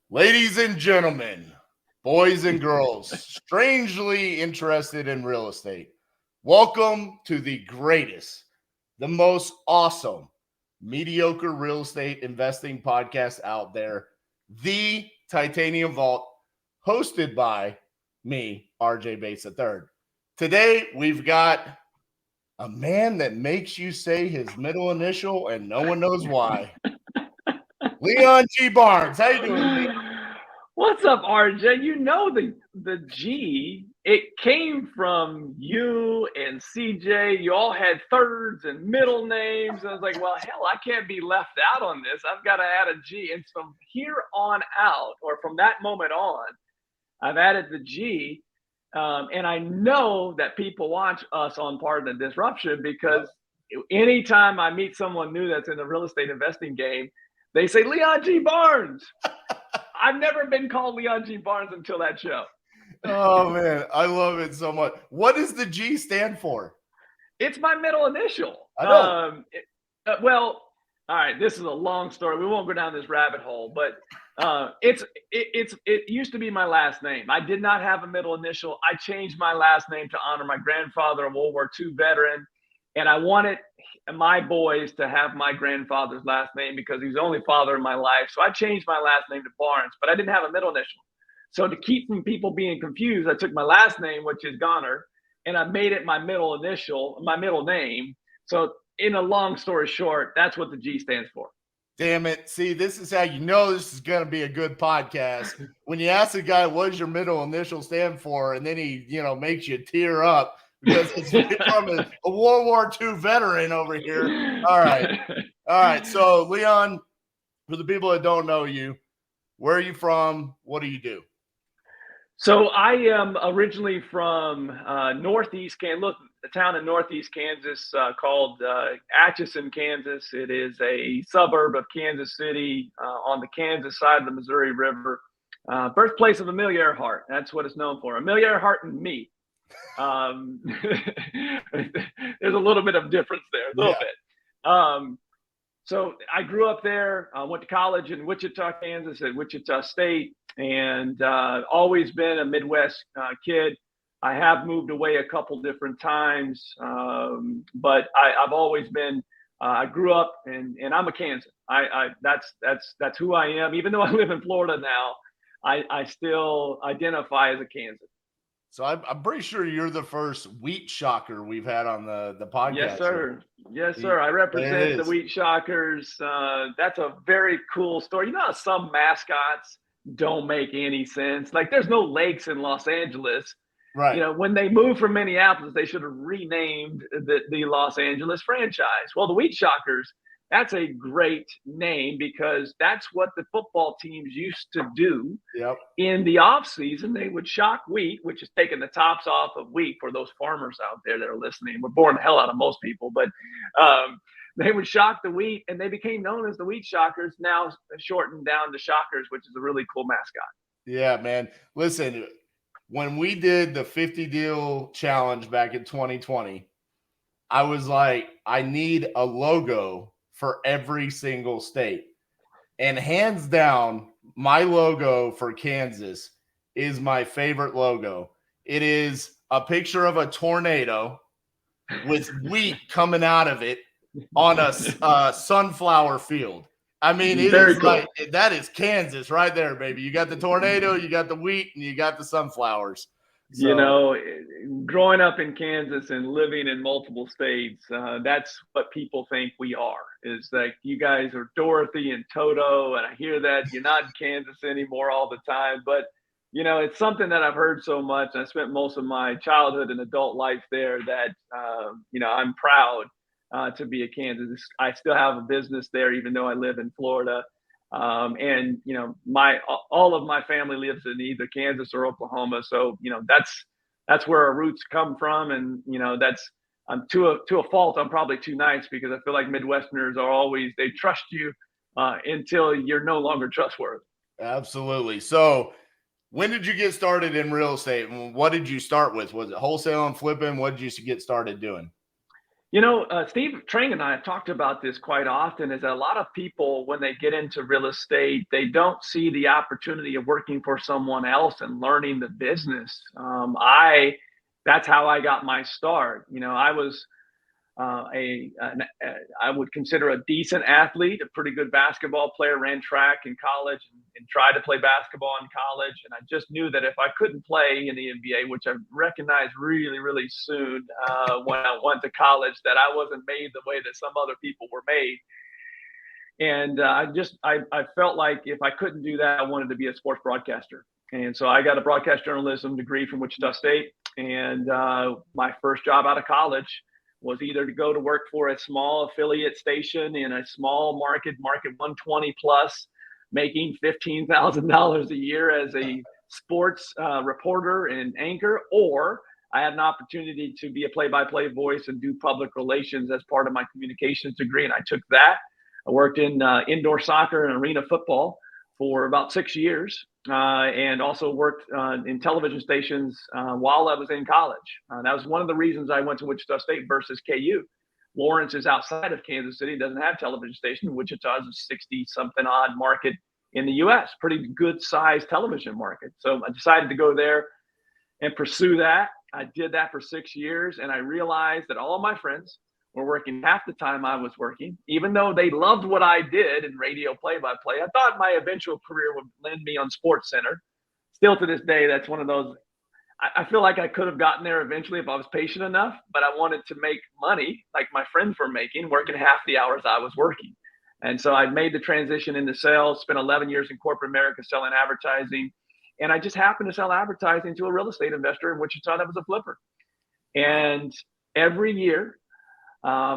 Ladies and gentlemen, boys and girls, strangely interested in real estate, welcome to the greatest, the most awesome, mediocre real estate investing podcast out there, the Titanium Vault, hosted by me, RJ Bates III. Today, we've got a man that makes you say his middle initial and no one knows why. Leon G. Barnes. How you doing, Leon? What's up, RJ? You know the G, it came from you and CJ. You all had thirds and middle names. I was like, well, hell, I can't be left out on this. I've got to add a G. And from here on out, or from that moment on, I've added the G. And I know that people watch us on Part of the Disruption because anytime I meet someone new that's in the real estate investing game, they say, Leon G. Barnes. I've never been called Leon G. Barnes until that show. Oh, man. I love it so much. What does the G stand for? It's my middle initial. I know. Well, all right. This is a long story. We won't go down this rabbit hole, but it used to be my last name. I did not have a middle initial. I changed my last name to honor my grandfather, a World War II veteran, and I wanted my boys to have my grandfather's last name because he was the only father in my life. So I changed my last name to Barnes, but I didn't have a middle initial. So to keep from people being confused, I took my last name, which is Goner, and I made it my middle initial, my middle name. So in a long story short, that's what the G stands for. Damn it. See, this is how you know this is going to be a good podcast. When you ask a guy, what does your middle initial stand for? And then he, makes you tear up because it's from a World War II veteran over here. All right. So, Leon, for the people that don't know you, where are you from? What do you do? So I am originally from Northeast Kansas. Look, a town in Northeast Kansas called Atchison, Kansas. It is a suburb of Kansas City on the Kansas side of the Missouri River. Birthplace of Amelia Earhart. That's what it's known for. Amelia Earhart and me. There's a little bit of difference there, a little bit. So I grew up there. I went to college in Wichita, Kansas at Wichita State, and always been a Midwest kid. I have moved away a couple different times, but I've always been. I grew up and I'm a Kansan. That's who I am. Even though I live in Florida now, I still identify as a Kansan. So I'm pretty sure you're the first wheat shocker we've had on the podcast. Yes, sir. Yes, sir. I represent the Wheat Shockers. That's a very cool story. You know how some mascots don't make any sense? Like there's no lakes in Los Angeles. Right. When they moved from Minneapolis, they should have renamed the Los Angeles franchise. Well, the Wheat Shockers, that's a great name because that's what the football teams used to do. Yep. In the off season. They would shock wheat, which is taking the tops off of wheat for those farmers out there that are listening. We're boring the hell out of most people, but they would shock the wheat, and they became known as the Wheat Shockers, now shortened down to Shockers, which is a really cool mascot. Yeah, man. Listen, when we did the 50 deal challenge back in 2020, I was like, I need a logo for every single state. And hands down, my logo for Kansas is my favorite logo. It is a picture of a tornado with wheat coming out of it on a sunflower field. I mean, it is cool. Like that is Kansas right there, baby. You got the tornado, you got the wheat, and you got the sunflowers. So, growing up in Kansas and living in multiple states, that's what people think we are. Is like you guys are Dorothy and Toto, and I hear that you're not in Kansas anymore all the time. But it's something that I've heard so much. I spent most of my childhood and adult life there that I'm proud to be a Kansas. I still have a business there, even though I live in Florida. And all of my family lives in either Kansas or Oklahoma. So, that's where our roots come from. And, I'm to a fault. I'm probably too nice because I feel like Midwesterners are always, they trust you until you're no longer trustworthy. Absolutely. So when did you get started in real estate? What did you start with? Was it wholesale and flipping? What did you get started doing? Steve Trang and I have talked about this quite often, is that a lot of people, when they get into real estate, they don't see the opportunity of working for someone else and learning the business. That's how I got my start. I was I would consider a decent athlete, a pretty good basketball player, ran track in college and tried to play basketball in college. And I just knew that if I couldn't play in the NBA, which I recognized really, really soon when I went to college, that I wasn't made the way that some other people were made. And I felt like if I couldn't do that, I wanted to be a sports broadcaster. And so I got a broadcast journalism degree from Wichita State. And my first job out of college was either to go to work for a small affiliate station in a small market 120 plus, making $15,000 a year as a sports reporter and anchor, or I had an opportunity to be a play-by-play voice and do public relations as part of my communications degree. And I took that. I worked in indoor soccer and arena football for about 6 years, and also worked in television stations while I was in college. That was one of the reasons I went to Wichita State versus KU. Lawrence is outside of Kansas City, doesn't have television station. Wichita is a 60-something odd market in the U.S., pretty good sized television market. So I decided to go there and pursue that. I did that for 6 years, and I realized that all of my friends were working half the time I was working, even though they loved what I did in radio play-by-play. I thought my eventual career would land me on Sports Center. Still to this day, that's one of those. I feel like I could have gotten there eventually if I was patient enough, but I wanted to make money like my friends were making, working half the hours I was working. And so I made the transition into sales, spent 11 years in corporate America selling advertising. And I just happened to sell advertising to a real estate investor in Wichita that was a flipper. And every year,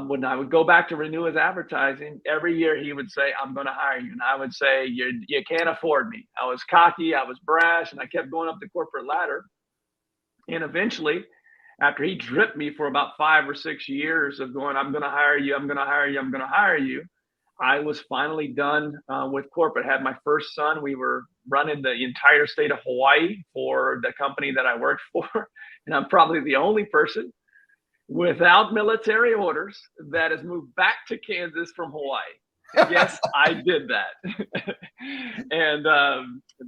when I would go back to renew his advertising, every year he would say, "I'm going to hire you." And I would say, you can't afford me. I was cocky, I was brash, and I kept going up the corporate ladder. And eventually, after he dripped me for about 5 or 6 years of going, "I'm going to hire you, I'm going to hire you, I'm going to hire you," I was finally done with corporate. Had my first son. We were running the entire state of Hawaii for the company that I worked for. And I'm probably the only person without military orders that has moved back to Kansas from Hawaii. Yes, I did that. And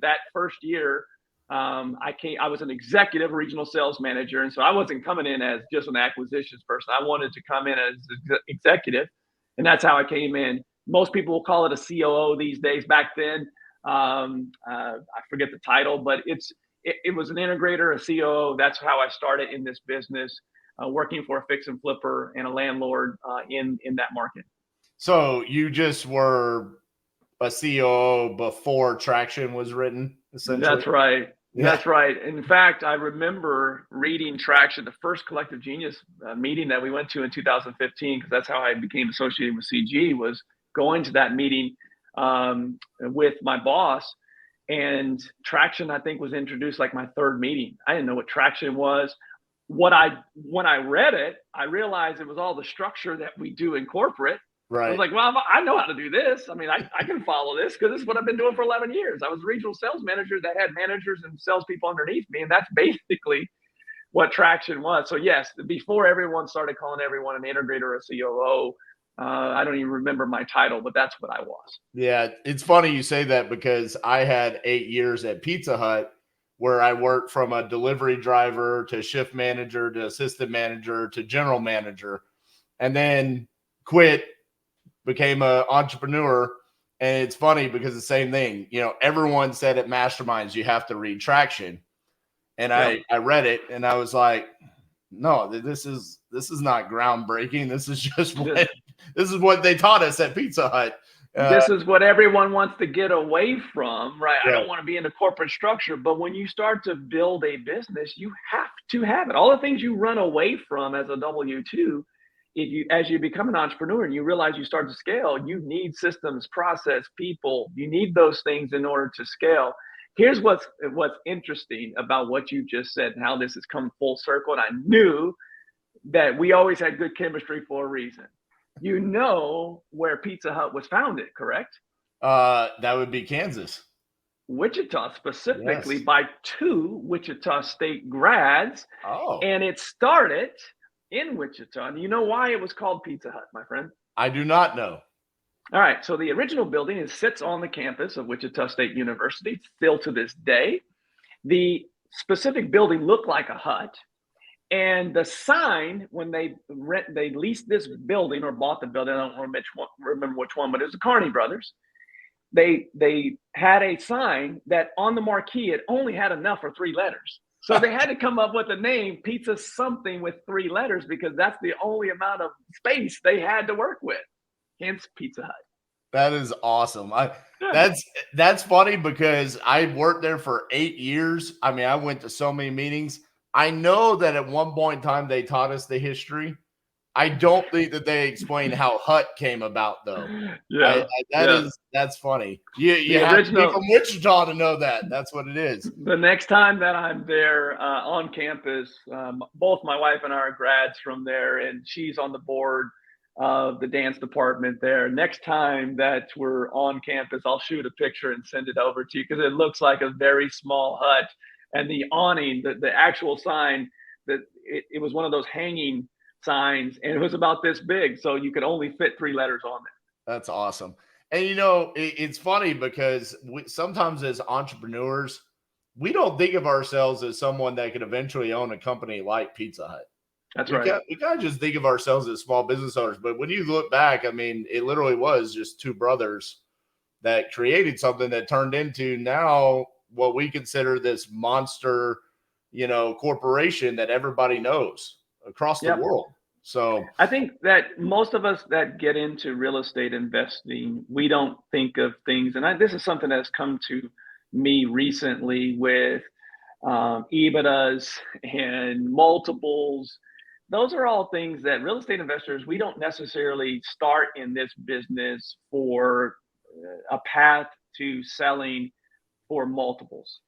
that first year, I was an executive regional sales manager. And so I wasn't coming in as just an acquisitions person. I wanted to come in as executive. And that's how I came in. Most people will call it a COO these days. Back then, I forget the title, but it was an integrator, a COO. That's how I started in this business. Working for a fix and flipper and a landlord in that market. So you just were a COO before Traction was written, essentially? That's right. Yeah. That's right. In fact, I remember reading Traction, the first Collective Genius meeting that we went to in 2015, because that's how I became associated with CG, was going to that meeting with my boss. And Traction, I think, was introduced like my third meeting. I didn't know what Traction was. When I read it, I realized it was all the structure that we do in corporate. Right. I was like, well, I know how to do this. I mean, I can follow this because this is what I've been doing for 11 years. I was a regional sales manager that had managers and salespeople underneath me. And that's basically what Traction was. So yes, before everyone started calling everyone an integrator or a COO, I don't even remember my title, but that's what I was. Yeah. It's funny you say that because I had 8 years at Pizza Hut, where I worked from a delivery driver to shift manager to assistant manager to general manager, and then quit, became an entrepreneur. And it's funny because the same thing, everyone said at masterminds, you have to read Traction. And I read it and I was like, no, this is not groundbreaking. This is just this is what they taught us at Pizza Hut. This is what everyone wants to get away from, right? Yeah. I don't want to be in a corporate structure, but when you start to build a business, you have to have it. All the things you run away from as a W-2, as you become an entrepreneur and you realize you start to scale, you need systems, process, people. You need those things in order to scale. Here's what's interesting about what you just said and how this has come full circle. And I knew that we always had good chemistry for a reason. You know where Pizza Hut was founded, correct? That would be Kansas. Wichita, specifically, yes. By 2 Wichita State grads. Oh. And it started in Wichita. Do you know why it was called Pizza Hut, my friend? I do not know. All right. So the original building sits on the campus of Wichita State University, still to this day. The specific building looked like a hut. And the sign, when they leased this building or bought the building, I don't remember which one, but it was the Carney brothers. They had a sign that on the marquee, it only had enough for 3 letters. So they had to come up with a name, Pizza something with 3 letters, because that's the only amount of space they had to work with. Hence Pizza Hut. That is awesome. Yeah. That's funny because I worked there for 8 years. I mean, I went to so many meetings. I know that at one point in time they taught us the history. I don't think that they explained how Hut came about, though. Yeah. That's funny. You The have to be original. from Wichita to know that. That's what it is. The next time that I'm there on campus, both my wife and I are grads from there, and she's on the board of the dance department there. Next time that we're on campus, I'll shoot a picture and send it over to you because it looks like a very small hut. And the awning, the actual sign, that it was one of those hanging signs, and it was about this big, so you could only fit 3 letters on there. That's awesome. And it's funny because sometimes as entrepreneurs, we don't think of ourselves as someone that could eventually own a company like Pizza Hut. That's right. We kind of just think of ourselves as small business owners. But when you look back, I mean, it literally was just 2 brothers that created something that turned into now what we consider this monster, corporation that everybody knows across the world. So I think that most of us that get into real estate investing, we don't think of things, and this is something that's come to me recently with EBITDAs and multiples. Those are all things that real estate investors, we don't necessarily start in this business for a path to selling for multiples.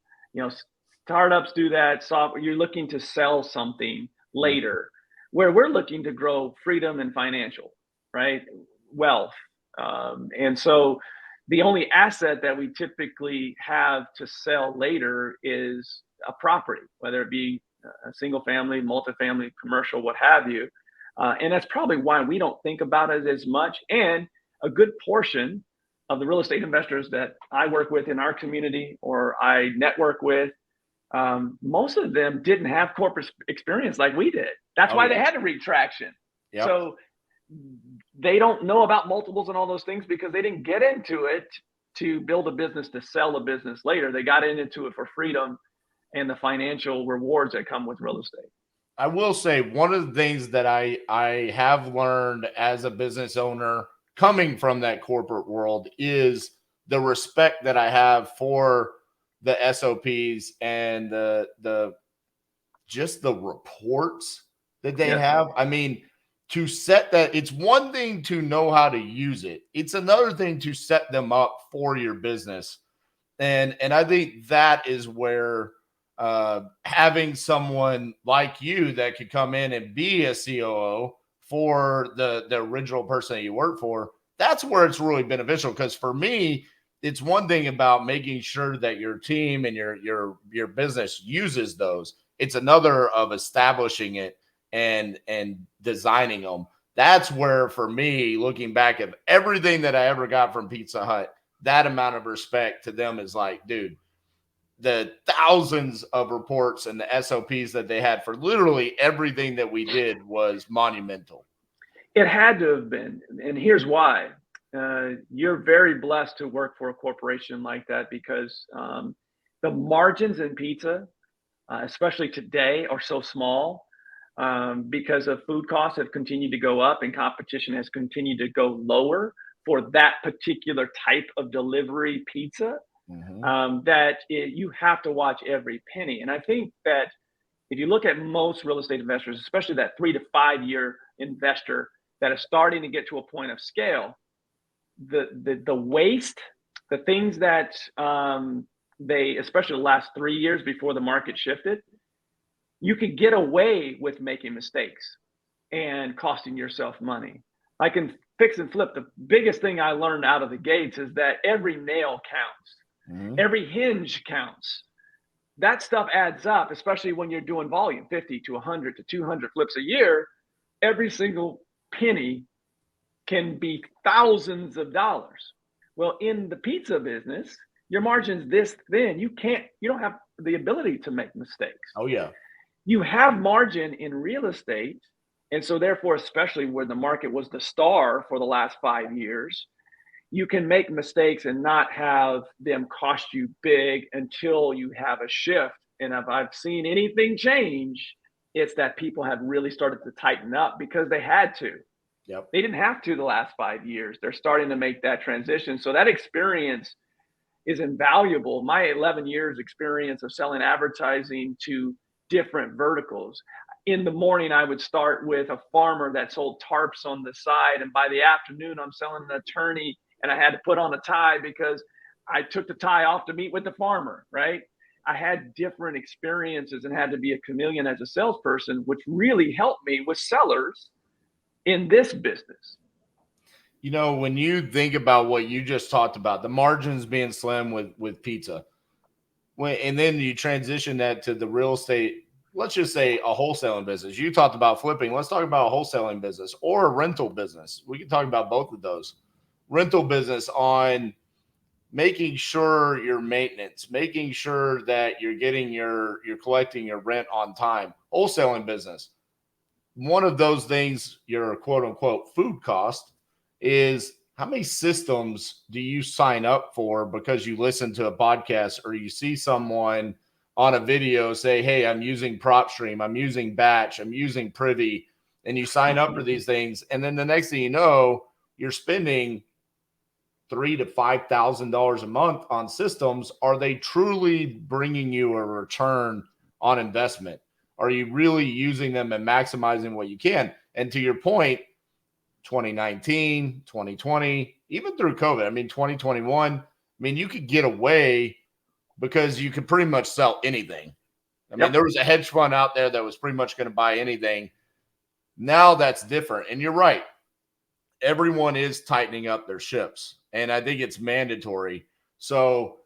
Startups do that. Software, you're looking to sell something later, where we're looking to grow freedom and financial, right? Wealth. And so the only asset that we typically have to sell later is a property, whether it be a single family, multifamily, commercial, what have you. And that's probably why we don't think about it as much. And a good portion of the real estate investors that I work with in our community or I network with, most of them didn't have corporate experience like we did. That's why they had to read traction. Yep. So they don't know about multiples and all those things because they didn't get into it to build a business, to sell a business later. They got into it for freedom and the financial rewards that come with real estate. I will say one of the things that I have learned as a business owner coming from that corporate world is the respect that I have for the SOPs and the just the reports that they have. I mean, to set that, it's one thing to know how to use it. It's another thing to set them up for your business. And I think that is where having someone like you that could come in and be a COO for the original person that you work for, that's where it's really beneficial. Because for me, it's one thing about making sure that your team and your business uses those. It's another of establishing it and designing them. That's where, for me, looking back at everything that I ever got from Pizza Hut, that amount of respect to them is like, dude, the thousands of reports and the SOPs that they had for literally everything that we did was monumental. It had to have been. And here's why. You're very blessed to work for a corporation like that because the margins in pizza, especially today, are so small because of food costs have continued to go up and competition has continued to go lower for that particular type of delivery pizza. You have to watch every penny. And I think that if you look at most real estate investors, especially that 3 to 5 year investor that is starting to get to a point of scale, the waste, the things that they, especially the last 3 years before the market shifted, you could get away with making mistakes and costing yourself money. I can fix and flip. The biggest thing I learned out of the gates is that every nail counts. Every hinge counts. That stuff adds up, especially when you're doing volume, 50 to 100 to 200 flips a year. every single penny can be thousands of dollars. Well, in the pizza business, your margin's this thin. You don't have the ability to make mistakes. Oh yeah. You have margin in real estate. And so therefore, especially where the market was the star for the last 5 years, you can make mistakes and not have them cost you big until you have a shift. And if I've seen anything change, it's that people have really started to tighten up because they had to. Yep. They didn't have to the last 5 years. They're starting to make that transition. So that experience is invaluable. My 11 years experience of selling advertising to different verticals. In the morning, I would start with a farmer that sold tarps on the side. And by the afternoon, I'm selling an attorney, and I had to put on a tie because I took the tie off to meet with the farmer, right? I had different experiences and had to be a chameleon as a salesperson, which really helped me with sellers in this business. You know, when you think about what you just talked about, the margins being slim with pizza, and then you transition that to the real estate, let's just say a wholesaling business. You talked about flipping. Let's talk about a wholesaling business or a rental business. We can talk about both of those. Rental business on making sure your maintenance, making sure that you're collecting your rent on time. Wholesaling business. One of those things, your quote unquote food cost, is how many systems do you sign up for because you listen to a podcast or you see someone on a video say, hey, I'm using PropStream, I'm using Batch, I'm using Privy, and you sign up for these things. And then the next thing you know, you're spending $3,000 to $5,000 a month on systems. Are they truly bringing you a return on investment? Are you really using them and maximizing what you can? And to your point, 2019, 2020, even through COVID, I mean, 2021, I mean, you could get away because you could pretty much sell anything. I mean, there was a hedge fund out there that was pretty much going to buy anything. Now that's different. And you're right. Everyone is tightening up their ships, and I think it's mandatory. So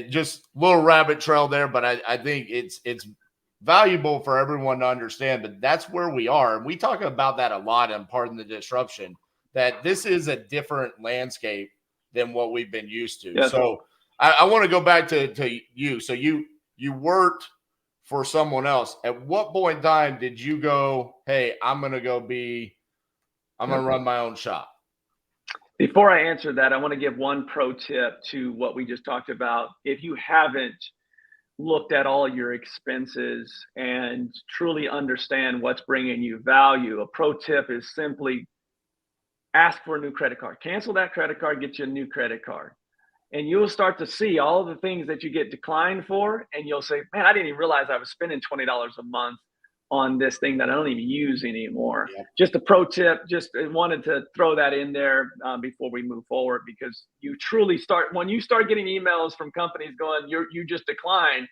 just a little rabbit trail there, but I think it's valuable for everyone to understand, but that's where we are. And we talk about that a lot on Pardon the Disruption, that this is a different landscape than what we've been used to. Yes. So I want to go back to you. So you worked for someone else. At what point in time did you go, hey, I'm going to run my own shop? Before I answer that, I want to give one pro tip to what we just talked about. If you haven't looked at all your expenses and truly understand what's bringing you value, a pro tip is simply ask for a new credit card. Cancel that credit card, get you a new credit card. And you'll start to see all the things that you get declined for. And you'll say, man, I didn't even realize I was spending $20 a month on this thing that I don't even use anymore. Yeah. Just a pro tip, just wanted to throw that in there before we move forward, because you truly when you start getting emails from companies going, you just declined.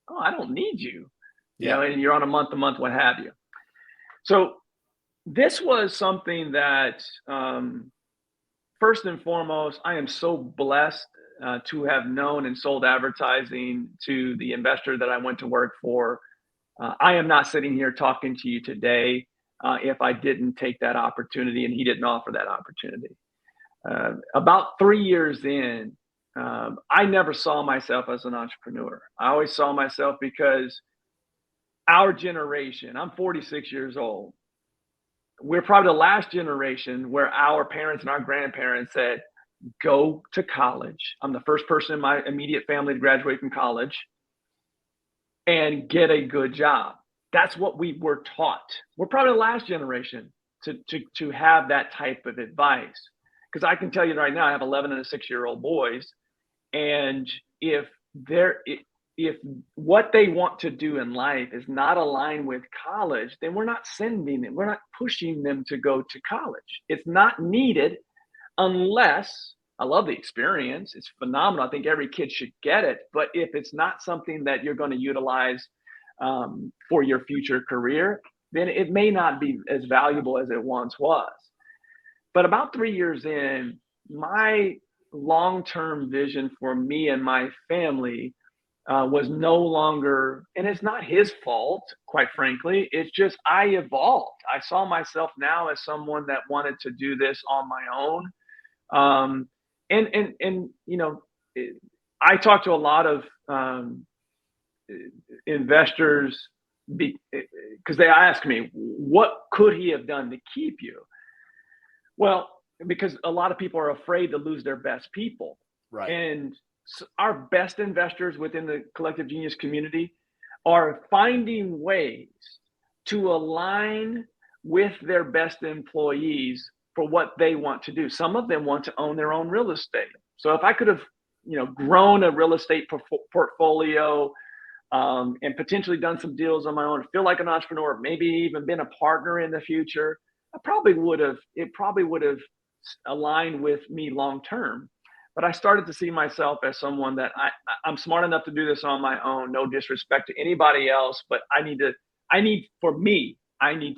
Oh, I don't need you. You know, and you're on a month-to-month, what have you. So this was something that, first and foremost, I am so blessed to have known and sold advertising to the investor that I went to work for. I am not sitting here talking to you today if I didn't take that opportunity and he didn't offer that opportunity. About 3 years in, I never saw myself as an entrepreneur. I always saw myself, because our generation, I'm 46 years old. We're probably the last generation where our parents and our grandparents said, go to college. I'm the first person in my immediate family to graduate from college and get a good job. That's what we were taught. We're probably the last generation to have that type of advice. Because I can tell you right now, I have 11 and 6-year-old boys, and if what they want to do in life is not aligned with college, then we're not sending them. We're not pushing them to go to college. It's not needed unless, I love the experience. It's phenomenal. I think every kid should get it. But if it's not something that you're going to utilize for your future career, then it may not be as valuable as it once was. But about 3 years in, my long-term vision for me and my family was no longer, and it's not his fault, quite frankly. It's just I evolved. I saw myself now as someone that wanted to do this on my own. And I talk to a lot of investors because they ask me, what could he have done to keep you? Well, because a lot of people are afraid to lose their best people. Right. And our best investors within the collective genius community are finding ways to align with their best employees for what they want to do. Some of them want to own their own real estate. So if I could have, grown a real estate portfolio and potentially done some deals on my own, feel like an entrepreneur, maybe even been a partner in the future, it probably would have aligned with me long term. But I started to see myself as someone that I'm smart enough to do this on my own. No disrespect to anybody else, but I need to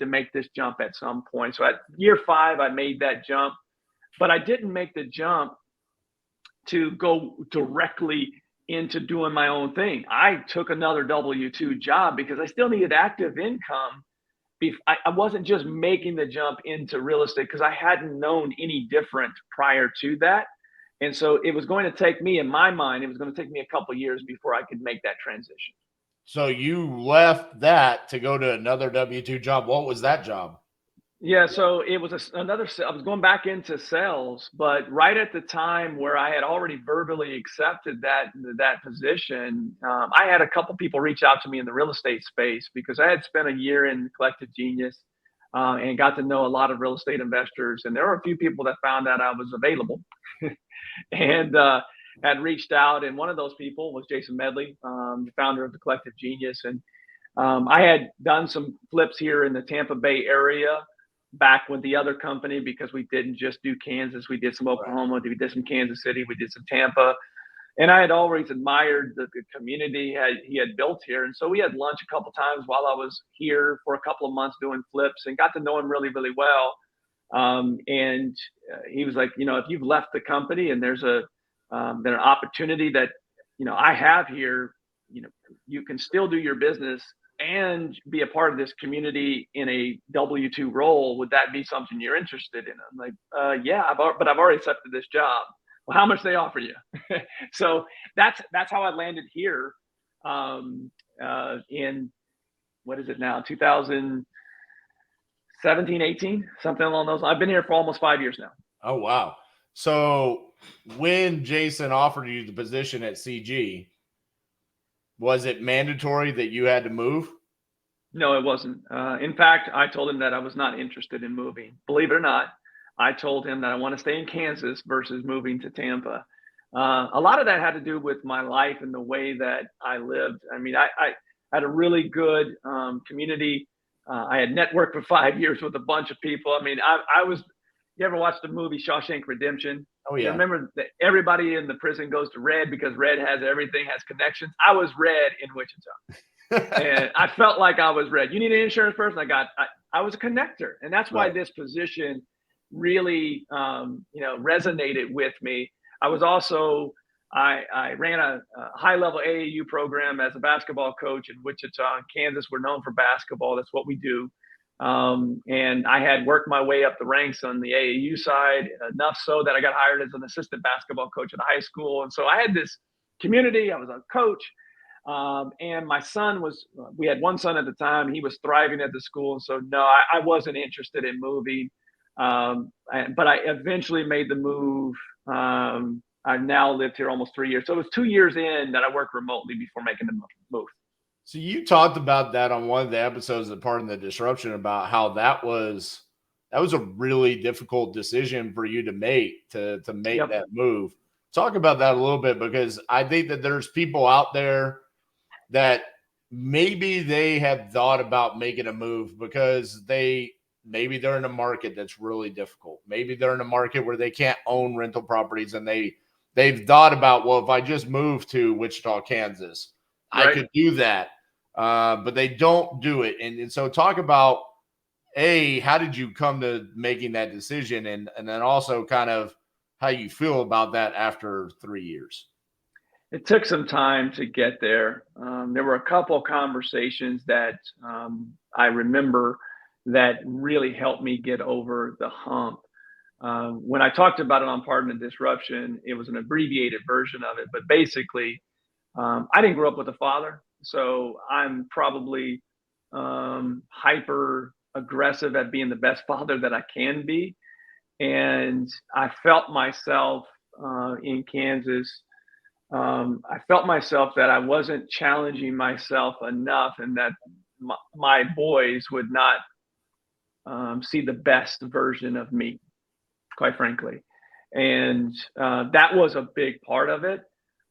make this jump at some point. So at year 5, I made that jump, but I didn't make the jump to go directly into doing my own thing. I took another W-2 job because I still needed active income. I wasn't just making the jump into real estate because I hadn't known any different prior to that. And so it was going to take me, in my mind, it was going to take me a couple of years before I could make that transition. So you left that to go to another W-2 job. What was that job? Yeah, so it was I was going back into sales, but right at the time where I had already verbally accepted that position, I had a couple people reach out to me in the real estate space because I had spent a year in Collective Genius and got to know a lot of real estate investors. And there were a few people that found out I was available and had reached out. And one of those people was Jason Medley, the founder of the Collective Genius. And I had done some flips here in the Tampa Bay area back with the other company because we didn't just do Kansas. We did some Oklahoma, right. We did some Kansas City, we did some Tampa. And I had always admired the community he had built here. And so we had lunch a couple times while I was here for a couple of months doing flips and got to know him really, really well. And he was like, if you've left the company and there's an opportunity that, I have here, you can still do your business and be a part of this community in a W-2 role. Would that be something you're interested in? I'm like, yeah, but I've already accepted this job. Well, how much they offer you? So that's how I landed here in, what is it now, 2017, 18, something along those lines. I've been here for almost 5 years now. Oh, wow. So when Jason offered you the position at CG, was it mandatory that you had to move? No, it wasn't. In fact, I told him that I was not interested in moving. Believe it or not, I told him that I want to stay in Kansas versus moving to Tampa. A lot of that had to do with my life and the way that I lived. I mean, I had a really good community. I had networked for 5 years with a bunch of people. I mean, I was. You ever watched the movie Shawshank Redemption? Oh, yeah. You remember that everybody in the prison goes to Red because Red has everything, has connections. I was Red in Wichita. And I felt like I was Red. You need an insurance person? I was a connector. And that's why this position really, resonated with me. I was also, I ran a high-level AAU program as a basketball coach in Wichita. In Kansas, we're known for basketball. That's what we do. And I had worked my way up the ranks on the AAU side, enough so that I got hired as an assistant basketball coach at a high school. And so I had this community. I was a coach. And my son we had one son at the time. He was thriving at the school. And so, no, I wasn't interested in moving. But I eventually made the move. I've now lived here almost 3 years. So it was 2 years in that I worked remotely before making the move. So you talked about that on one of the episodes of Pardon the Disruption about how that was a really difficult decision for you to make to make that move. Talk about that a little bit, because I think that there's people out there that maybe they have thought about making a move because maybe they're in a market that's really difficult. Maybe they're in a market where they can't own rental properties, and they've thought about, well, if I just move to Wichita, Kansas, I could do that. But they don't do it. And so talk about, how did you come to making that decision? And then also kind of how you feel about that after 3 years. It took some time to get there. There were a couple of conversations that I remember that really helped me get over the hump. When I talked about it on Pardon the Disruption, it was an abbreviated version of it, but basically, I didn't grow up with a father, so I'm probably hyper aggressive at being the best father that I can be. And I felt myself in Kansas. I felt myself that I wasn't challenging myself enough, and that my boys would not see the best version of me, quite frankly. And that was a big part of it.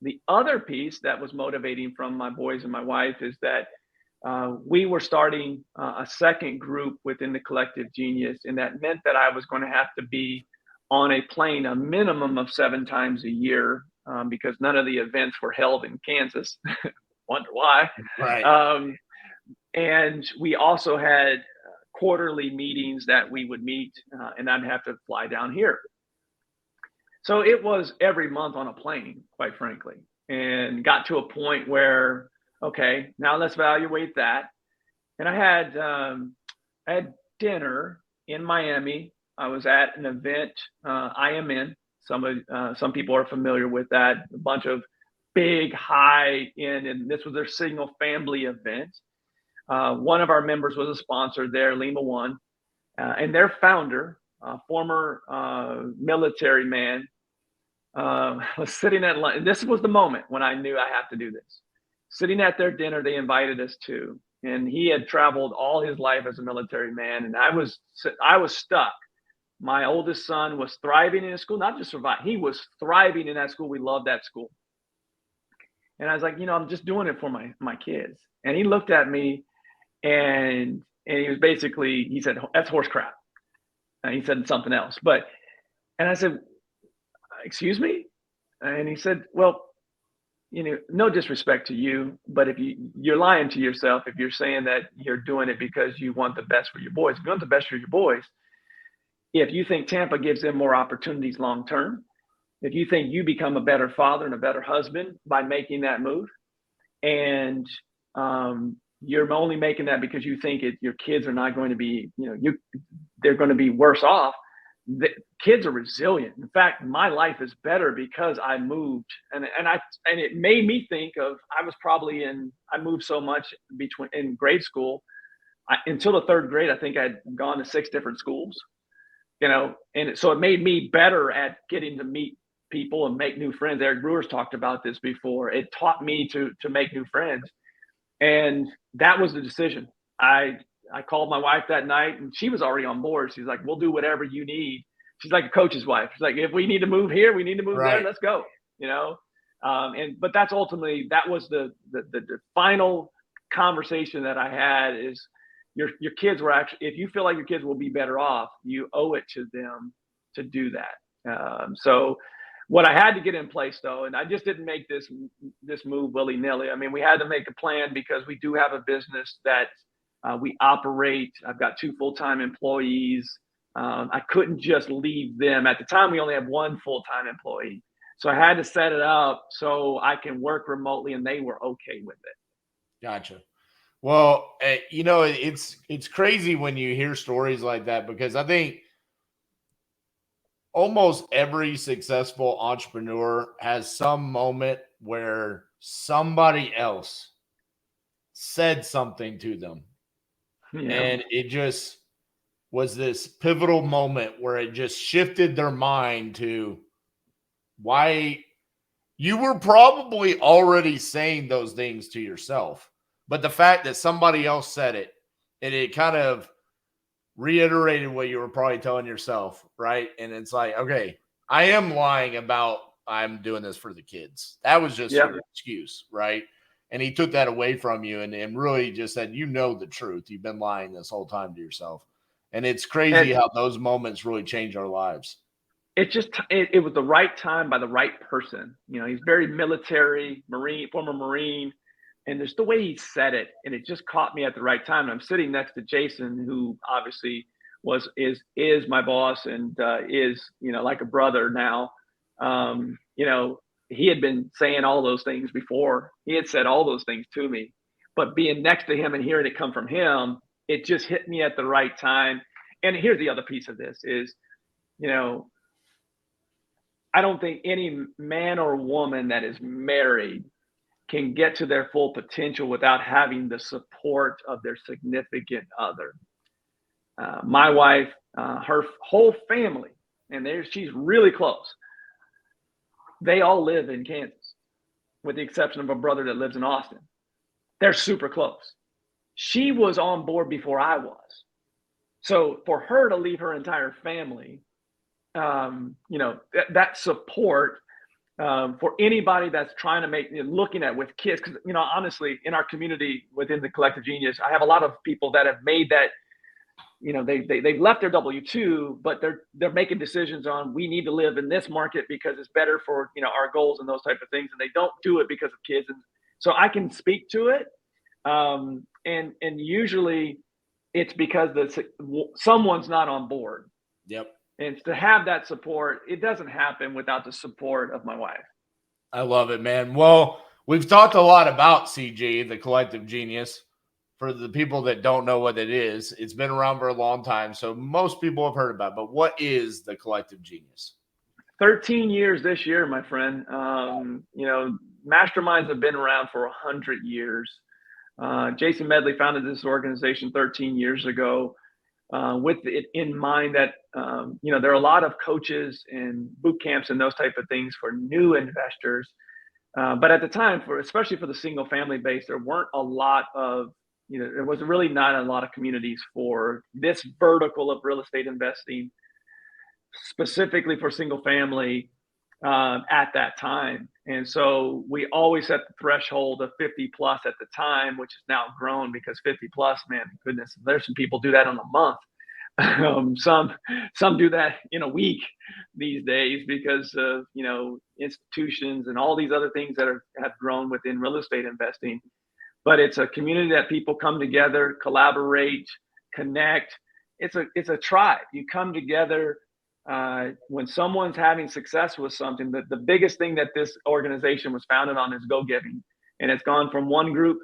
The other piece that was motivating from my boys and my wife is that we were starting a second group within the Collective Genius, and that meant that I was going to have to be on a plane a minimum of 7 times a year, because none of the events were held in Kansas. Wonder why. Right. And we also had quarterly meetings that we would meet, and I'd have to fly down here. So it was every month on a plane, quite frankly, and got to a point where, okay, now let's evaluate that. And I had dinner in Miami. I was at an event, I am in. Some people are familiar with that. A bunch of big, high end, and this was their Signal family event. One of our members was a sponsor there, Lima One, and their founder, former military man, was sitting at lunch. And this was the moment when I knew I have to do this. Sitting at their dinner, they invited us to, and he had traveled all his life as a military man, and I was stuck. My oldest son was thriving in his school, not just surviving. He was thriving in that school. We loved that school. And I was like, I'm just doing it for my kids. And he looked at me, and he was basically, he said, "That's horse crap." And he said something else. And I said, "Excuse me?" And he said, "Well, no disrespect to you, but if you're lying to yourself if you're saying that you're doing it because you want the best for your boys. If you want the best for your boys, if you think Tampa gives them more opportunities long term, if you think you become a better father and a better husband by making that move, and you're only making that because you think your kids are not going to be, they're going to be worse off. The kids are resilient. In fact, my life is better because I moved, and it made me think of, I moved so much in grade school. Until the 3rd grade, I think I'd gone to 6 different schools, and so it made me better at getting to meet people and make new friends. Eric Brewer's talked about this before. It taught me to make new friends. And that was the decision. I called my wife that night, and she was already on board. She's like, "We'll do whatever you need." She's like a coach's wife. She's like, "If we need to move here, we need to move there. Let's go." But that's ultimately, that was the final conversation that I had is your kids were actually, if you feel like your kids will be better off, you owe it to them to do that. So what I had to get in place, though, and I just didn't make this move willy-nilly. I mean, we had to make a plan because we do have a business that we operate. I've got 2 full-time employees. I couldn't just leave them. At the time, we only had 1 full-time employee. So I had to set it up so I can work remotely, and they were okay with it. Gotcha. Well, it's crazy when you hear stories like that, because I think almost every successful entrepreneur has some moment where somebody else said something to them. Yeah. And it just was this pivotal moment where it just shifted their mind to why you were probably already saying those things to yourself. But the fact that somebody else said it, and it kind of reiterated what you were probably telling yourself, right? And it's like, okay, I am lying about I'm doing this for the kids. That was just your excuse, right? And he took that away from you and really just said, the truth. You've been lying this whole time to yourself. And it's crazy how those moments really change our lives. It was the right time by the right person. He's very military, former Marine. And there's the way he said it, and it just caught me at the right time. And I'm sitting next to Jason, who obviously is my boss and is like a brother now. he had been saying all those things before. He had said all those things to me, but being next to him and hearing it come from him, it just hit me at the right time. And here's the other piece of this is, you know, I don't think any man or woman that is married can get to their full potential without having the support of their significant other. My wife, her whole family, and she's really close. They all live in Kansas, with the exception of a brother that lives in Austin. They're super close. She was on board before I was. So for her to leave her entire family, you know, that support for anybody that's trying to make, looking at with kids, because, you know, honestly, in our community within the Collective Genius, I have a lot of people that have made that, you know, they've left their W-2, but they're making decisions on, we need to live in this market because it's better for, you know, our goals and those type of things, and they don't do it because of kids. And so I can speak to it, and usually it's because someone's not on board. Yep. And to have that support, it doesn't happen without the support of my wife. I love it, man. Well, we've talked a lot about CG, the Collective Genius. For the people that don't know what it is, it's been around for a long time, so most people have heard about it. But what is the Collective Genius? 13 years this year, my friend. You know, masterminds have been around for 100 years. Jason Medley founded this organization 13 years ago with it in mind that, you know, there are a lot of coaches and boot camps and those type of things for new investors. But at the time, especially for the single family base, there weren't a lot of, you know, there was really not a lot of communities for this vertical of real estate investing, specifically for single family at that time. And so we always set the threshold of 50 plus at the time, which has now grown because 50 plus, man, goodness, there's some people do that in a month. Some do that in a week these days because of, you know, institutions and all these other things that have grown within real estate investing. But it's a community that people come together, collaborate, connect. It's a tribe. You come together when someone's having success with something. The biggest thing that this organization was founded on is go-giving. And it's gone from one group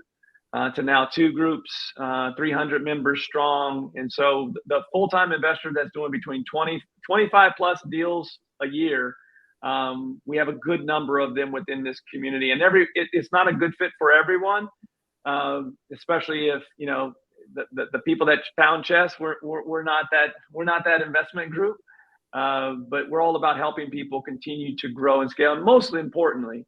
to now two groups, 300 members strong. And so the full-time investor that's doing between 25 plus deals a year, we have a good number of them within this community. And it's not a good fit for everyone. Especially if, you know, the people that pound chess, we're not that investment group, but we're all about helping people continue to grow and scale. And mostly importantly,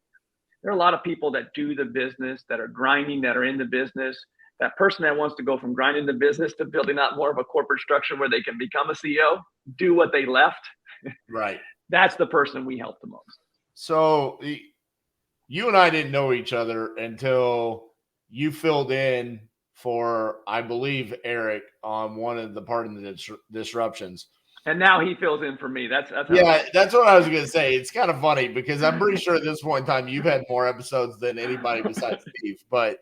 there are a lot of people that do the business, that are grinding, that are in the business. That person that wants to go from grinding the business to building out more of a corporate structure where they can become a CEO, do what they left. Right. That's the person we help the most. So you and I didn't know each other until you filled in for, I believe, Eric on one of the Pardon the Disruptions. And now he fills in for me. That's that's what I was going to say. It's kind of funny because I'm pretty sure at this point in time you've had more episodes than anybody besides Steve. But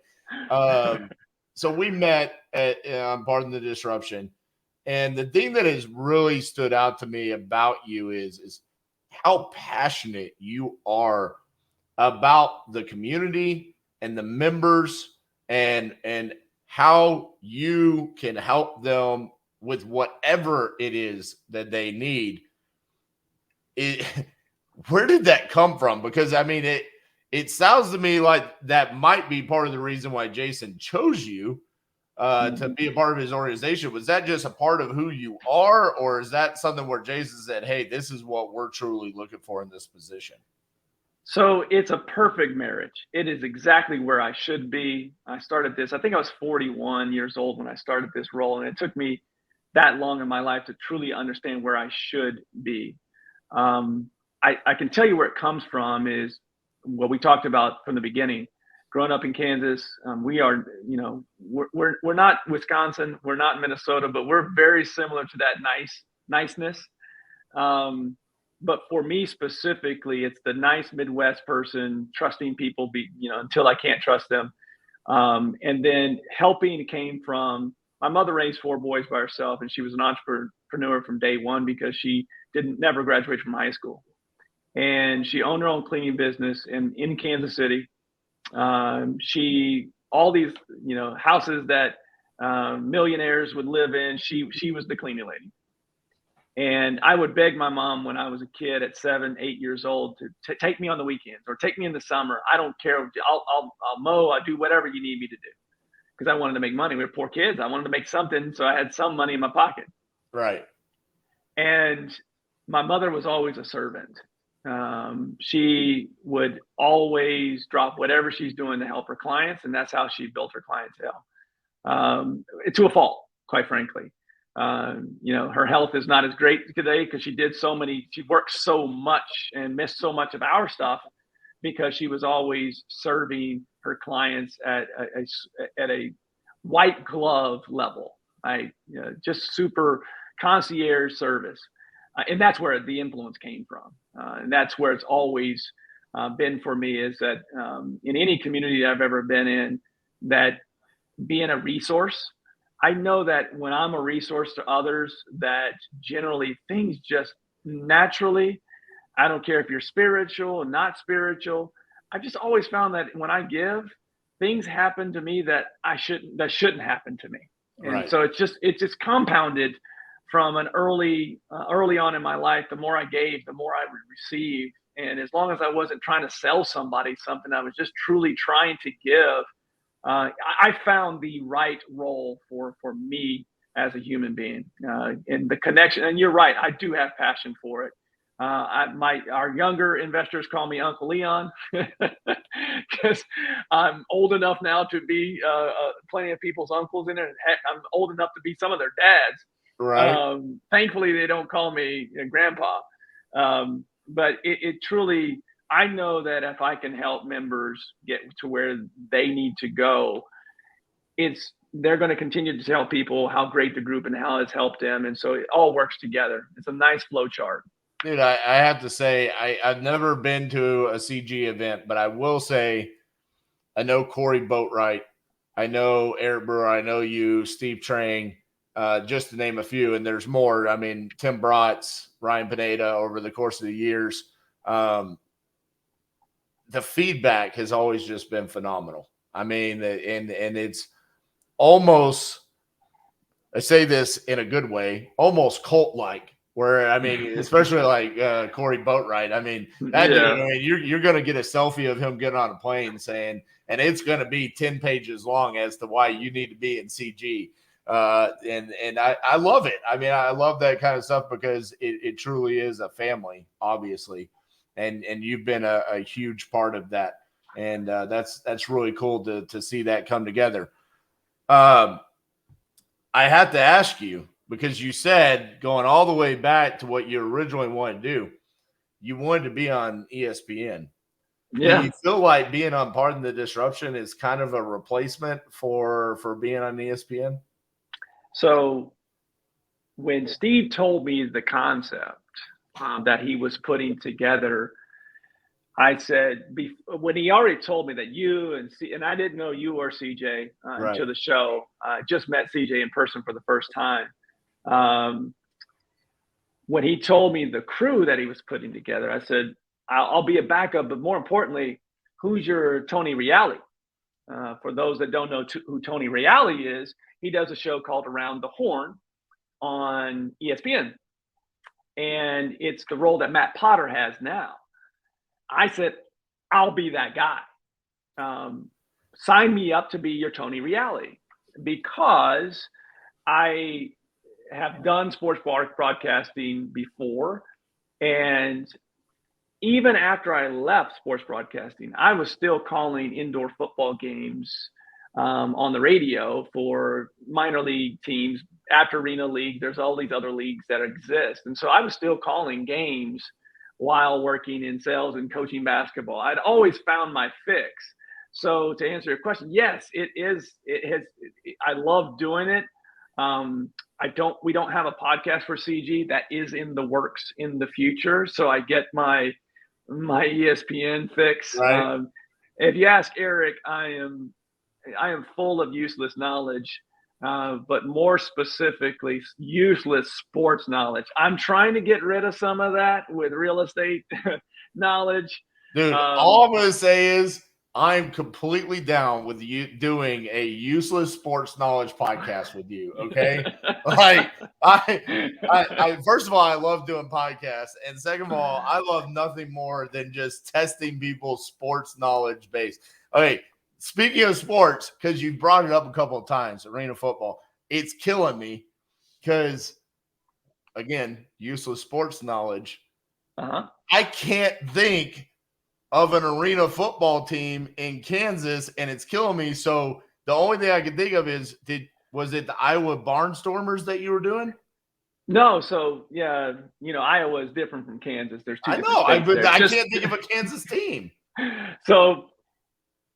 so we met at Pardon the Disruption, and the thing that has really stood out to me about you is how passionate you are about the community and the members and how you can help them with whatever it is that they need. Where did that come from? Because I mean, it sounds to me like that might be part of the reason why Jason chose you to be a part of his organization. Was that just a part of who you are, or is that something where Jason said, hey, this is what we're truly looking for in this position? So it's a perfect marriage. It is exactly where I should be. I started this, I think I was 41 years old when I started this role, and it took me that long in my life to truly understand where I should be. I can tell you where it comes from is what we talked about from the beginning. Growing up in Kansas, we are, you know, we're not Wisconsin, we're not Minnesota, but we're very similar to that niceness. But for me specifically, it's the nice Midwest person, trusting people, until I can't trust them. And then helping came from, my mother raised 4 boys by herself, and she was an entrepreneur from day one because she never graduated from high school. and she owned her own cleaning business in Kansas City. All these, houses that millionaires would live in, she was the cleaning lady. And I would beg my mom when I was a kid at 7, 8 years old to take me on the weekends or take me in the summer. I don't care. I'll mow. I'll do whatever you need me to do, because I wanted to make money. We were poor kids. I wanted to make something, so I had some money in my pocket. Right. And my mother was always a servant. She would always drop whatever she's doing to help her clients, and that's how she built her clientele. To a fault, quite frankly. Her health is not as great today because she worked so much and missed so much of our stuff because she was always serving her clients at a white glove level, right? Just super concierge service. And that's where the influence came from. And that's where it's always been for me, is that in any community that I've ever been in, that being a resource, I know that when I'm a resource to others, that generally things just naturally, I don't care if you're spiritual or not spiritual, I've just always found that when I give, things happen to me that shouldn't happen to me. And Right. so it's just compounded from an early on in my life. The more I gave, the more I would receive. And as long as I wasn't trying to sell somebody something, I was just truly trying to give. I found the right role for me as a human being, and the connection. And you're right, I do have passion for it. Our younger investors call me Uncle Leon because I'm old enough now to be plenty of people's uncles in it. Heck, I'm old enough to be some of their dads. Right. Thankfully, they don't call me grandpa. But it truly, I know that if I can help members get to where they need to go, they're going to continue to tell people how great the group and how it's helped them. And so it all works together. It's a nice flow chart. Dude, I have to say, I've never been to a CG event, but I will say I know Corey Boatwright. I know Eric Brewer. I know you, Steve Trang, just to name a few. And there's more. I mean, Tim Bratz, Ryan Pineda over the course of the years. The feedback has always just been phenomenal. I mean, and it's almost, I say this in a good way, almost cult-like. Where, I mean, especially like Corey Boatwright. I mean, that dude, I mean, you're going to get a selfie of him getting on a plane saying, and it's going to be 10 pages long as to why you need to be in CG. And I love it. I mean, I love that kind of stuff because it truly is a family, obviously. And you've been a huge part of that. And that's really cool to see that come together. I had to ask you, because you said, going all the way back to what you originally wanted to do, you wanted to be on ESPN. Yeah. Do you feel like being on Pardon the Disruption is kind of a replacement for being on ESPN? So when Steve told me the concept that he was putting together, I said, when he already told me that you and I didn't know you or CJ Right. to the show, I just met CJ in person for the first time. When he told me the crew that he was putting together, I said, I'll be a backup, but more importantly, who's your Tony Reali? For those that don't know who Tony Reali is, he does a show called Around the Horn on ESPN. And it's the role that Matt Potter has now. I said, I'll be that guy. Sign me up to be your Tony Reali, because I have done sports broadcasting before. And even after I left sports broadcasting, I was still calling indoor football games on the radio for minor league teams. After Arena League, there's all these other leagues that exist. And so I was still calling games while working in sales and coaching basketball. I'd always found my fix. So to answer your question, yes, it is. I love doing it. We don't have a podcast for CG. That is in the works in the future. So I get my ESPN fix. Right. If you ask Eric, I am full of useless knowledge. but more specifically, useless sports knowledge. I'm trying to get rid of some of that with real estate knowledge. Dude, all I'm going to say is I'm completely down with you doing a useless sports knowledge podcast with you. Okay. Like I first of all, I love doing podcasts. And second of all, I love nothing more than just testing people's sports knowledge base. Okay. Speaking of sports, because you brought it up a couple of times, arena football, it's killing me because, again, useless sports knowledge. I can't think of an arena football team in Kansas, and it's killing me. So the only thing I can think of is, was it the Iowa Barnstormers that you were doing? No, so yeah, Iowa is different from Kansas. There's two. I know, I can't think of a Kansas team. So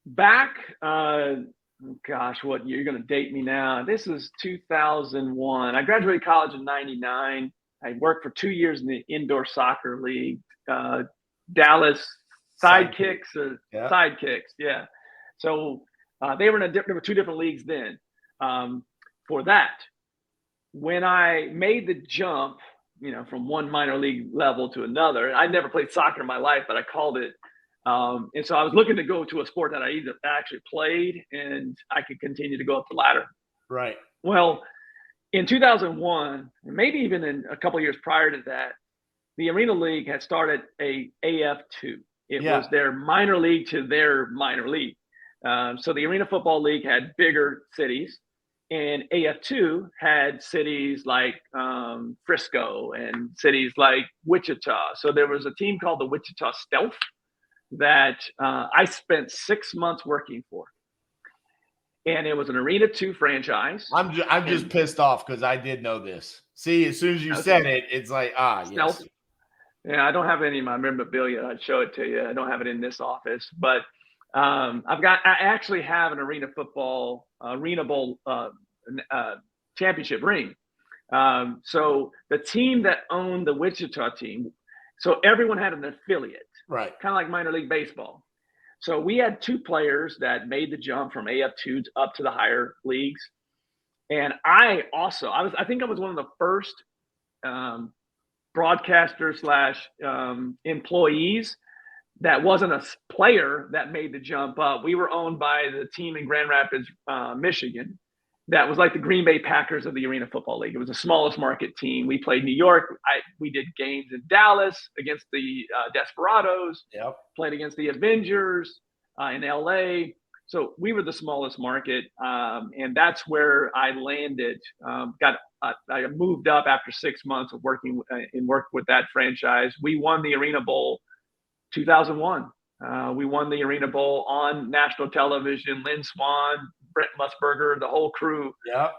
back, gosh, what year? You're going to date me now. This is 2001. I graduated college in '99. I worked for 2 years in the indoor soccer league, Dallas Sidekicks. Yeah. So there were two different leagues then. For that, when I made the jump, from one minor league level to another, I never played soccer in my life, but I called it. And so I was looking to go to a sport that I either actually played and I could continue to go up the ladder. Right. Well, in 2001, maybe even in a couple of years prior to that, the Arena League had started a AF2. It was their minor league to their minor league. So the Arena Football League had bigger cities, and AF2 had cities like Frisco and cities like Wichita. So there was a team called the Wichita Stealth that I spent 6 months working for. And it was an Arena 2 franchise. I'm just pissed off because I did know this. See, as soon as you said it, it's like, Stealth. Yes. Yeah, I don't have any of my memorabilia. I'd show it to you. I don't have it in this office, but I actually have an Arena Football Arena Bowl championship ring. So the team that owned the Wichita team, so everyone had an affiliate, right? Kind of like minor league baseball. So we had two players that made the jump from AF2 up to the higher leagues. And I think I was one of the first broadcaster / employees that wasn't a player that made the jump up. We were owned by the team in Grand Rapids, Michigan. That was like the Green Bay Packers of the Arena Football League. It was the smallest market team. We played New York. We did games in Dallas against the Desperados. Yep. Played against the Avengers in LA. So we were the smallest market, and that's where I landed. I moved up after 6 months of working with that franchise. We won the Arena Bowl 2001. We won the Arena Bowl on national television. Lynn Swan, Brent Musburger, the whole crew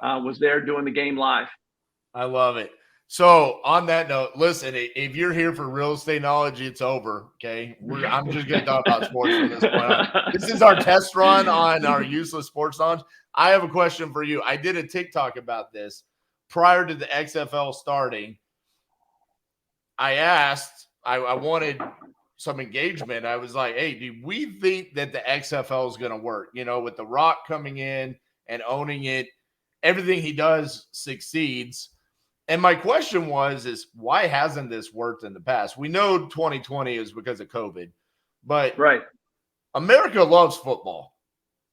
was there doing the game live. I love it. So on that note, listen, if you're here for real estate knowledge, it's over. Okay. I'm just going to talk about sports from this point on. This is our test run on our useless sports knowledge. I have a question for you. I did a TikTok about this prior to the XFL starting. I asked, I wanted some engagement. I was like, hey, do we think that the XFL is going to work? With The Rock coming in and owning it, everything he does succeeds. And my question is why hasn't this worked in the past? We know 2020 is because of COVID, but right. America loves football.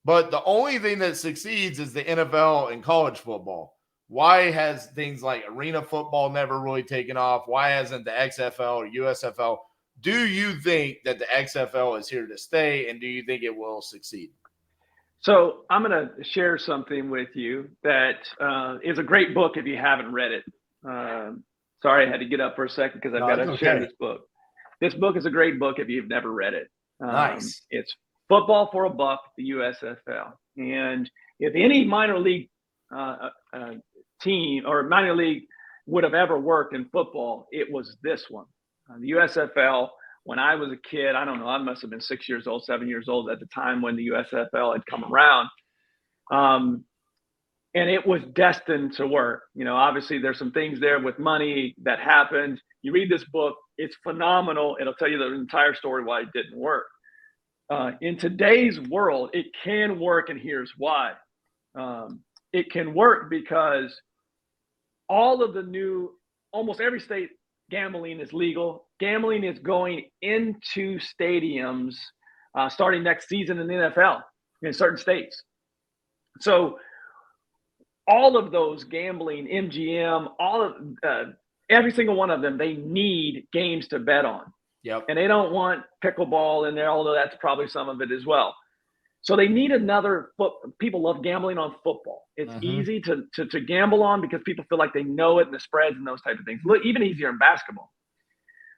But the only thing that succeeds is the NFL and college football. Why has things like arena football never really taken off? Why hasn't the XFL or USFL? Do you think that the XFL is here to stay, and do you think it will succeed? So I'm going to share something with you that is a great book if you haven't read it. Sorry, I had to get up for a second because I've got to share this book. This book is a great book if you've never read it. Nice. It's Football for a Buck, the USFL. And if any minor league team or minor league would have ever worked in football, it was this one. The USFL, when I was a kid, I don't know, I must have been 6 years old, 7 years old at the time when the USFL had come around. And it was destined to work. Obviously there's some things there with money that happened. You read this book, it's phenomenal. It'll tell you the entire story why it didn't work. In today's world, it can work, and here's why. it can work because all of the new, almost every state, gambling is legal. Gambling is going into stadiums starting next season in the NFL in certain states. So all of those gambling, MGM, all of every single one of them, they need games to bet on. Yep. And they don't want pickleball in there, although that's probably some of it as well. So they need another people love gambling on football. It's easy to gamble on because people feel like they know it and the spreads and those type of things. Look, even easier in basketball.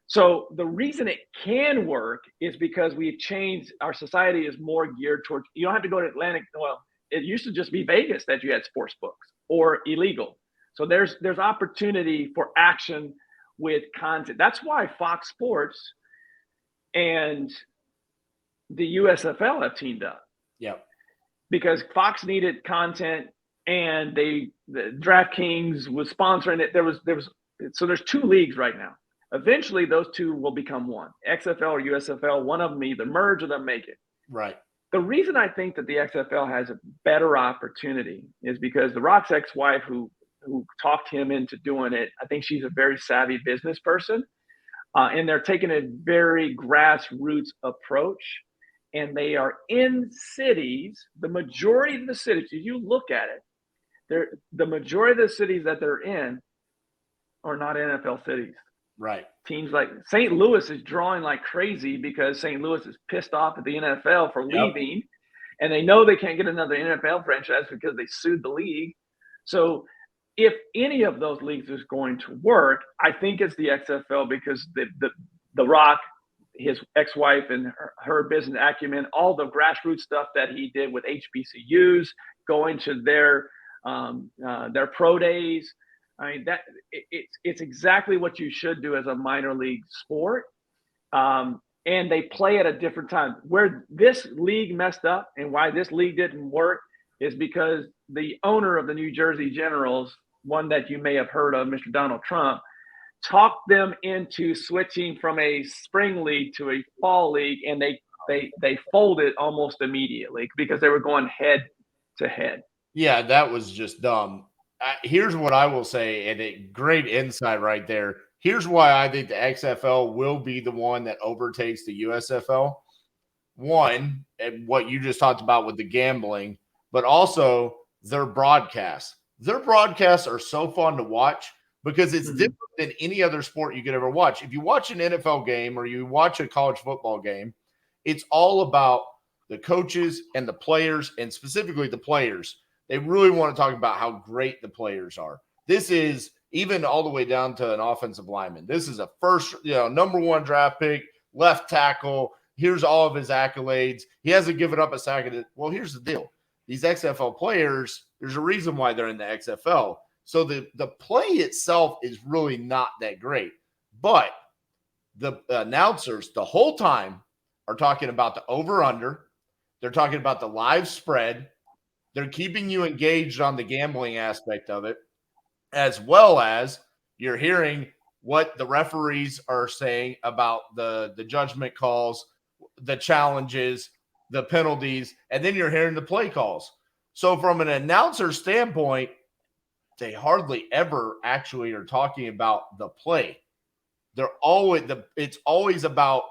So the reason it can work is because we've changed. Our society is more geared towards, you don't have to go to Atlantic. Well, it used to just be Vegas that you had sports books or illegal. So there's opportunity for action with content. That's why Fox Sports and the USFL have teamed up. Yep. Because Fox needed content and the DraftKings was sponsoring it. So there's two leagues right now. Eventually those two will become one. XFL or USFL, one of them either merge or they'll make it. Right. The reason I think that the XFL has a better opportunity is because The Rock's ex-wife who talked him into doing it, I think she's a very savvy business person. And they're taking a very grassroots approach. And they are in cities, the majority of the cities, if you look at it, the majority of the cities that they're in are not NFL cities. Right. Teams like St. Louis is drawing like crazy because St. Louis is pissed off at the NFL for leaving. And they know they can't get another NFL franchise because they sued the league. So if any of those leagues is going to work, I think it's the XFL because the Rock, his ex-wife and her business acumen, all the grassroots stuff that he did with HBCUs, going to their pro days. I mean, it's exactly what you should do as a minor league sport. And they play at a different time. Where this league messed up and why this league didn't work is because the owner of the New Jersey Generals, one that you may have heard of, Mr. Donald Trump, talked them into switching from a spring league to a fall league, and they folded almost immediately because they were going head to head. Yeah, that was just dumb. Here's what I will say, and a great insight right there. Here's why I think the XFL will be the one that overtakes the USFL. One, and what you just talked about with the gambling, but also their broadcasts. Their broadcasts are so fun to watch because it's different than any other sport you could ever watch. If you watch an NFL game or you watch a college football game, it's all about the coaches and the players, and specifically the players. They really want to talk about how great the players are. This is even all the way down to an offensive lineman. This is a first, number one draft pick, left tackle. Here's all of his accolades. He hasn't given up a sack. Well, here's the deal. These XFL players, there's a reason why they're in the XFL. So the play itself is really not that great. But the announcers the whole time are talking about the over-under. They're talking about the live spread. They're keeping you engaged on the gambling aspect of it, as well as you're hearing what the referees are saying about the judgment calls, the challenges, the penalties, and then you're hearing the play calls. So from an announcer standpoint, they hardly ever actually are talking about the play. It's always about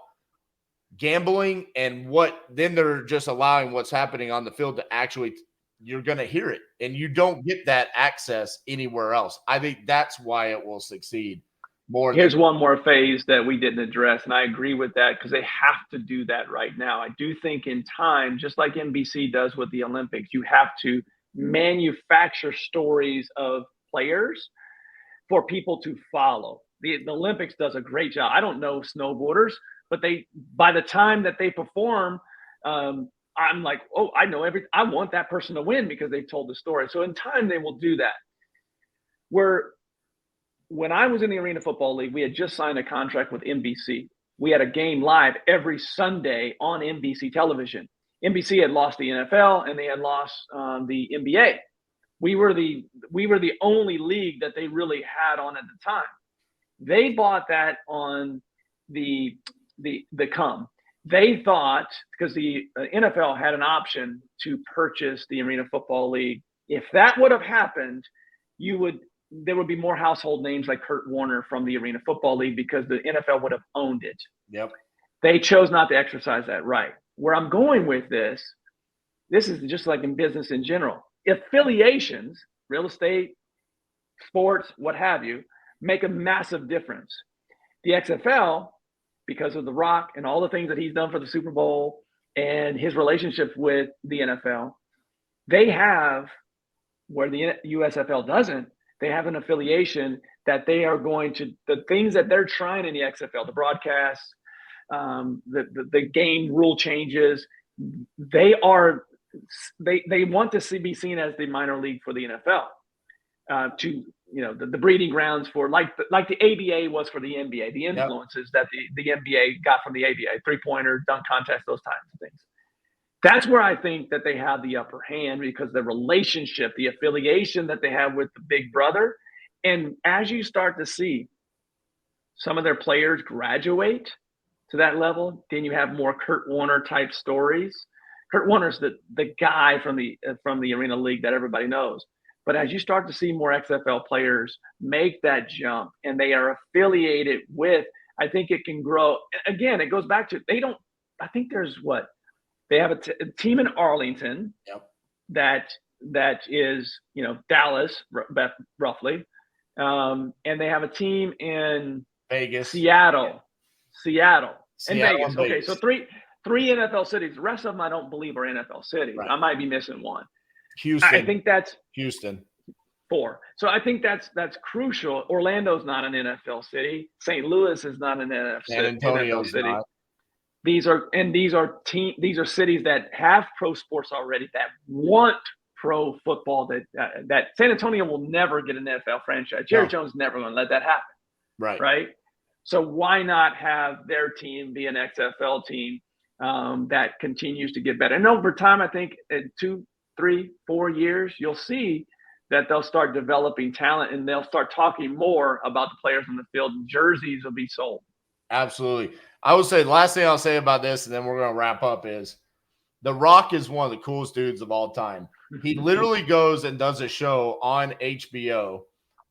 gambling and then they're just allowing what's happening on the field to actually, you're going to hear it, and you don't get that access anywhere else. I think that's why it will succeed more. Here's one more phase that we didn't address, and I agree with that because they have to do that right now. I do think in time, just like NBC does with the Olympics, you have to manufacture stories of players for people to follow. The Olympics does a great job. I don't know snowboarders, but by the time that they perform, I'm like, oh, I know I want that person to win because they've told the story. So in time, they will do that. When I was in the Arena Football League, we had just signed a contract with NBC. We had a game live every Sunday on NBC television. NBC had lost the NFL and they had lost the NBA. We were the only league that they really had on at the time. They bought that on the come. They thought, because the NFL had an option to purchase the Arena Football League If that would have happened, there would be more household names like Kurt Warner from the Arena Football League because the NFL would have owned it. Yep. They chose not to exercise that right. Where I'm going with this is just like in business in general. Affiliations, real estate, sports, what have you, make a massive difference. The XFL, because of The Rock and all the things that he's done for the Super Bowl and his relationship with the NFL, they have, where the USFL doesn't, they have an affiliation that they are going to, the things that they're trying in the XFL, the broadcast, the game rule changes, they want to be seen as the minor league for the NFL, to the breeding grounds for like the ABA was for the NBA, the influences that the NBA got from the ABA, 3-pointer, dunk contest, those types of things. That's where I think that they have the upper hand because the relationship, the affiliation that they have with the big brother. And as you start to see some of their players graduate to that level, then you have more Kurt Warner type stories. Kurt Warner's the guy from the Arena League that everybody knows. But as you start to see more XFL players make that jump and they are affiliated with, I think it can grow. Again, it goes back to, I think there's they have a team in Arlington. Yep. that is, Dallas, roughly. And they have a team in Vegas, Seattle, and Vegas. Okay, so three NFL cities. The rest of them I don't believe are NFL cities. Right. I might be missing one. Houston. I think that's Houston. 4. So I think that's crucial. Orlando's not an NFL city. St. Louis is not an NFL city. Not. These are cities that have pro sports already, that want pro football. That San Antonio will never get an NFL franchise. Jerry Jones never going to let that happen. Right. So why not have their team be an XFL team that continues to get better? And over time, I think in 2, 3, 4 years, you'll see that they'll start developing talent and they'll start talking more about the players on the field, and jerseys will be sold. Absolutely. I would say the last thing I'll say about this, and then we're going to wrap up, is The Rock is one of the coolest dudes of all time. He literally goes and does a show on HBO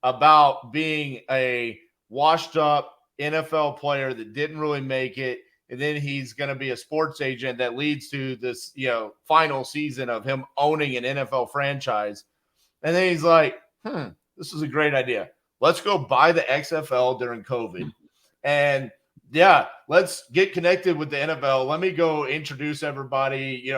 about being a washed up NFL player that didn't really make it. And then he's going to be a sports agent that leads to this, final season of him owning an NFL franchise. And then he's like, this is a great idea. Let's go buy the XFL during COVID. And let's get connected with the NFL. Let me go introduce everybody,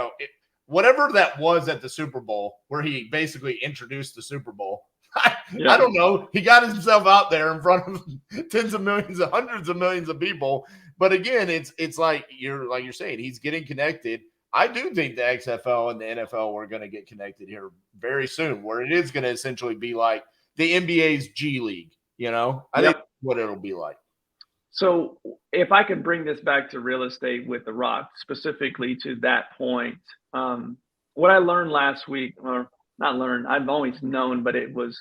whatever that was at the Super Bowl, where he basically introduced the Super Bowl. I don't know. He got himself out there in front of tens of millions, hundreds of millions of people. But again, it's like you're saying, he's getting connected. I do think the XFL and the NFL are going to get connected here very soon, where it is going to essentially be like the NBA's G League. I think what it'll be like. So if I can bring this back to real estate with The Rock, specifically to that point, what I learned last week, or not learned, I've always known, but it was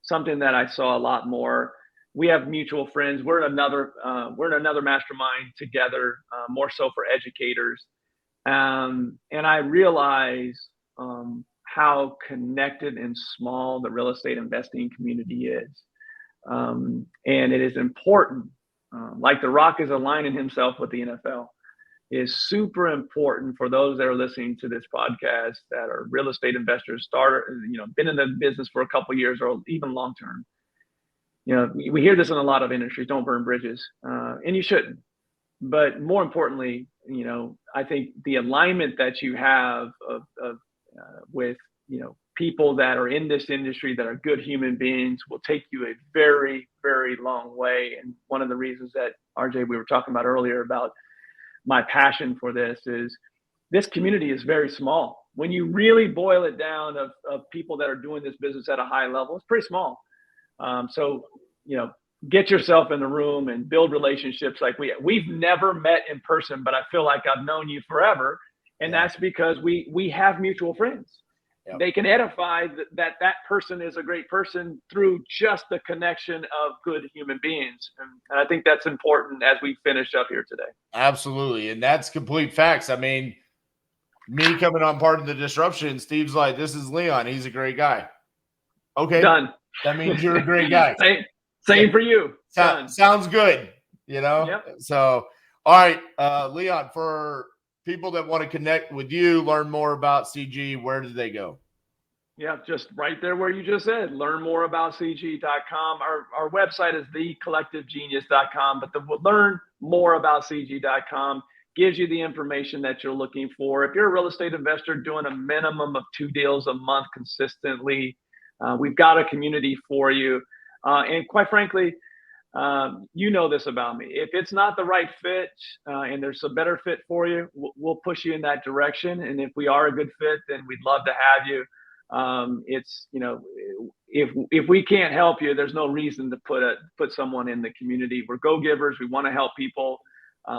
something that I saw a lot more. We have mutual friends. We're in another mastermind together, more so for educators. And I realize how connected and small the real estate investing community is. And it is important. Like The Rock is aligning himself with the NFL, is super important for those that are listening to this podcast that are real estate investors, been in the business for a couple of years or even long term. We hear this in a lot of industries: don't burn bridges, and you shouldn't. But more importantly, I think the alignment that you have with people that are in this industry that are good human beings will take you a very, very long way. And one of the reasons that, RJ, we were talking about earlier about my passion for this is this community is very small. When you really boil it down of people that are doing this business at a high level, it's pretty small. So get yourself in the room and build relationships. Like we've never met in person, but I feel like I've known you forever. And that's because we have mutual friends. Yep. They can edify that person is a great person through just the connection of good human beings. And I think that's important as we finish up here today. Absolutely. And that's complete facts. I mean, me coming on part of the disruption, Steve's like, this is Leon. He's a great guy. Okay. Done. That means you're a great guy. Same for you. Done. Sounds good. Yep. So, all right, Leon, for people that want to connect with you, learn more about CG, where do they go? Yeah, just right there where you just said, learn more about CG.com. Our website is thecollectivegenius.com, but the learn more about CG.com gives you the information that you're looking for. If you're a real estate investor doing a minimum of 2 deals a month consistently, we've got a community for you. And quite frankly, you know this about me. If it's not the right fit and there's a better fit for you, we'll push you in that direction. And if we are a good fit, then we'd love to have you. It's, you know, if we can't help you, there's no reason to put someone in the community. We're go-givers. We want to help people.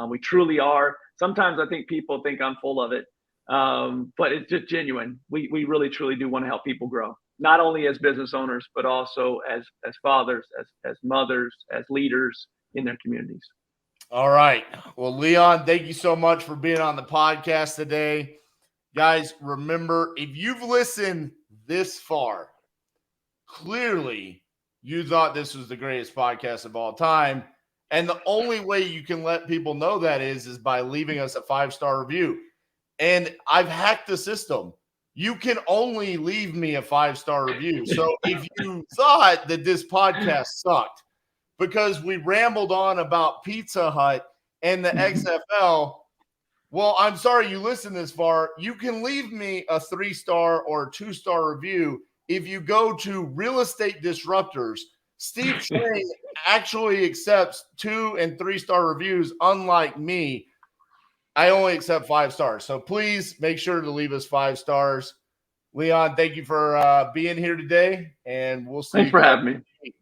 We truly are. Sometimes I think people think I'm full of it, but it's just genuine. We really, truly do want to help people grow, not only as business owners, but also as fathers, as mothers, as leaders in their communities. All right. Well, Leon, thank you so much for being on the podcast today. Guys, remember, if you've listened this far, clearly you thought this was the greatest podcast of all time. And the only way you can let people know that is by leaving us a 5-star review. And I've hacked the system. You can only leave me a 5-star review. So if you thought that this podcast sucked because we rambled on about Pizza Hut and the XFL, well, I'm sorry you listened this far. You can leave me a 3-star or 2-star review if you go to Real Estate Disruptors. Steve Chang actually accepts 2- and 3-star reviews, unlike me. I only accept 5 stars. So please make sure to leave us 5 stars. Leon, thank you for being here today, and we'll see you. Thanks for having me.